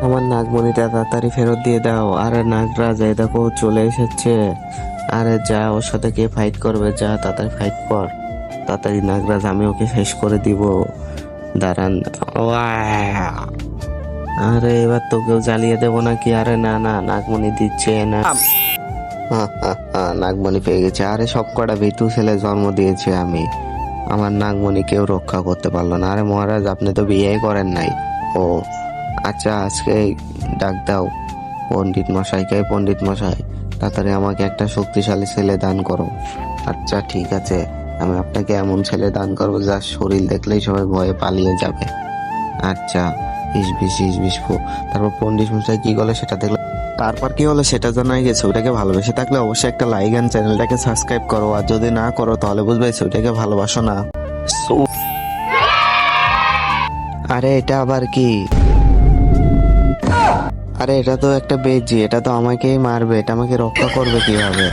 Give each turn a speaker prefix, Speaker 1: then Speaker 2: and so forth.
Speaker 1: আমার নাগমণিটা তাড়াতাড়ি ফেরত দিয়ে দাও। আরে নাগরাজ, এই দেখো চলে এসেছে। আরে যা, ওর সাথে কে ফাইট করবে, যা তাড়াতাড়ি ফাইট কর তাড়াতাড়ি নাগরাজ, আমি ওকে শেষ করে দিব। দাঁড়ান। ওয়াও! আরে এবার তোকেও জ্বালিয়ে দেবো নাকি? আরে না না, নাগমণি দিচ্ছে না। নাগমণি পেয়ে গেছে। আরে সব কটা বিটু ছেলে জন্ম দিয়েছে আমি, আমার নাগমণি কেউ রক্ষা করতে পারলো না। আরে মহারাজ, আপনি তো বিয়েই করেন নাই। ও আচ্ছা, আজকে ডাক দাও পণ্ডিত মশাইকে। পণ্ডিত মশাই, তাড়াতাড়ি আমাকে একটা শক্তিশালী ছেলে দান করো। আচ্ছা ঠিক আছে, আমি আপনাকে এমন ছেলে দান করবো যার শরীর দেখলেই সবাই ভয়ে পালিয়ে যাবে। আচ্ছা, ইস বিশ ফু। তারপর পণ্ডিত মশাই কি করলো সেটা দেখলো। তারপর কি হলো সেটা জানাই গেছে। ছবিটাকে ভালোবেসে থাকলে অবশ্যই একটা লাইক এন্ড চ্যানেলটাকে সাবস্ক্রাইব করো, আর যদি না করো তাহলে বুঝবে ছবিটাকে ভালোবাসো না। আরে এটা আবার কি? আরে এটা তো একটা বেজি, এটা তো আমাকেই মারবে, এটা আমাকে রক্ষা করবে কিভাবে?